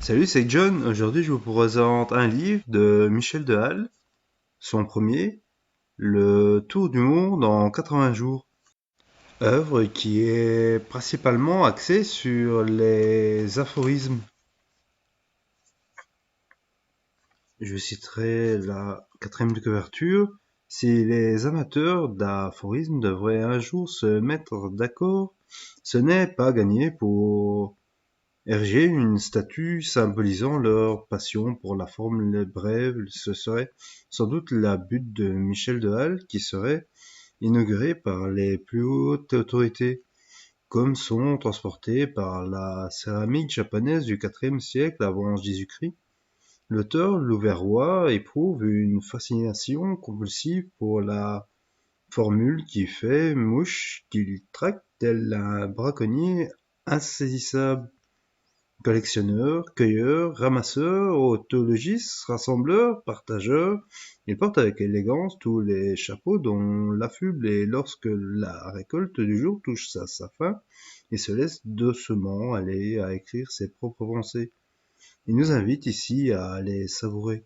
Salut, c'est John. Aujourd'hui, je vous présente un livre de Michel de Hall, son premier, Le Tour du monde en 80 jours. Œuvre qui est principalement axée sur les aphorismes. Je citerai la quatrième de couverture. Si les amateurs d'aphorismes devraient un jour se mettre d'accord, ce n'est pas gagné pour ériger une statue symbolisant leur passion pour la formule brève. Ce serait sans doute la butte de Michel de Hall qui serait inaugurée par les plus hautes autorités, comme sont transportées par la céramique japonaise du IVe siècle avant Jésus-Christ. L'auteur louverrois éprouve une fascination compulsive pour la formule qui fait mouche qu'il traque tel un braconnier insaisissable. Collectionneur, cueilleur, ramasseur, otologiste, rassembleur, partageur, il porte avec élégance tous les chapeaux dont l'affuble et lorsque la récolte du jour touche à sa fin, il se laisse doucement aller à écrire ses propres pensées. Il nous invite ici à les savourer.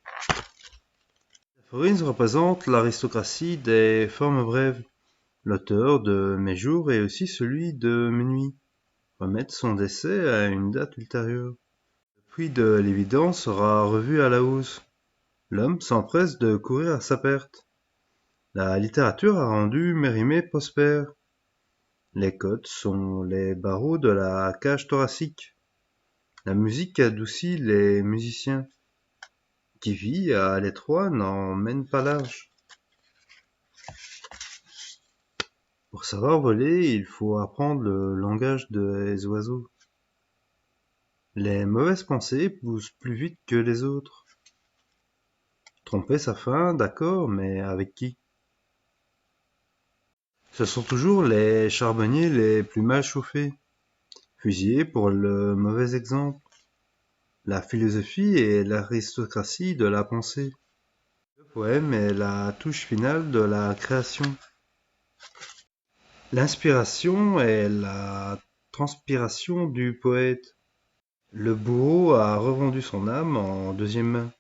L'aphorisme représente l'aristocratie des formes brèves. L'auteur de Mes jours est aussi celui de Mes nuits. Remettre son décès à une date ultérieure. Le prix de l'évidence sera revu à la hausse. L'homme s'empresse de courir à sa perte. La littérature a rendu Mérimée prospère. Les côtes sont les barreaux de la cage thoracique. La musique adoucit les musiciens. Qui vit à l'étroit n'en mène pas large. Pour savoir voler, il faut apprendre le langage des oiseaux. Les mauvaises pensées poussent plus vite que les autres. Tromper sa faim, d'accord, mais avec qui? Ce sont toujours les charbonniers les plus mal chauffés, fusillés pour le mauvais exemple. La philosophie est l'aristocratie de la pensée. Le poème est la touche finale de la création. L'inspiration est la transpiration du poète. Le bourreau a revendu son âme en deuxième main.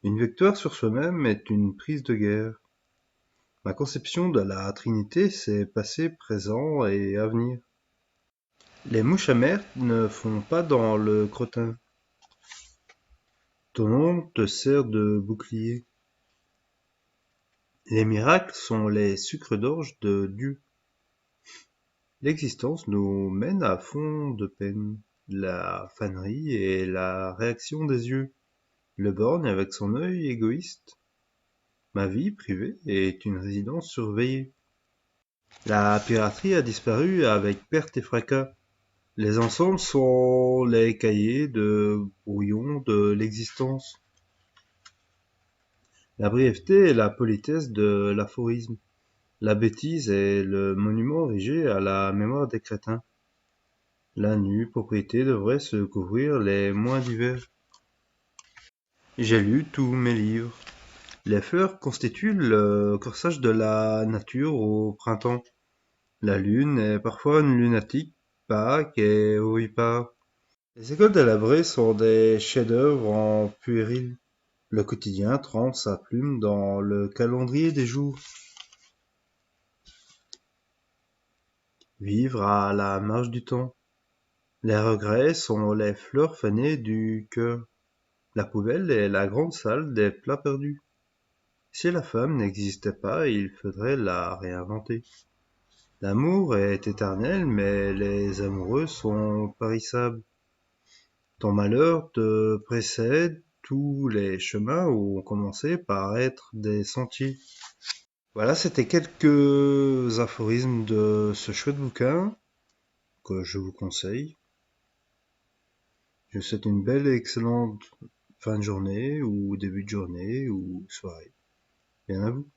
Une victoire sur soi-même est une prise de guerre. Ma conception de la Trinité, c'est passé, présent et avenir. Les mouches amères ne font pas dans le crottin. Ton nom te sert de bouclier. Les miracles sont les sucres d'orge de Dieu. L'existence nous mène à fond de peine. La fanerie est la réaction des yeux. Le borgne avec son œil égoïste. Ma vie privée est une résidence surveillée. La piraterie a disparu avec perte et fracas. Les ensembles sont les cahiers de brouillon de l'existence. La brièveté est la politesse de l'aphorisme. La bêtise est le monument érigé à la mémoire des crétins. La nue propriété devrait se couvrir les moins divers. J'ai lu tous mes livres. Les fleurs constituent le corsage de la nature au printemps. La lune est parfois une lunatique, Pâques est ovipare. Les écoles délabrées sont des chefs-d'œuvre en puéril. Le quotidien trempe sa plume dans le calendrier des jours. Vivre à la marge du temps. Les regrets sont les fleurs fanées du cœur. La poubelle est la grande salle des plats perdus. Si la femme n'existait pas, il faudrait la réinventer. L'amour est éternel, mais les amoureux sont périssables. Ton malheur te précède, tous les chemins ont commencé par être des sentiers. Voilà, c'était quelques aphorismes de ce chouette bouquin que je vous conseille. Je vous souhaite une belle et excellente fin de journée ou début de journée ou soirée. Bien à vous.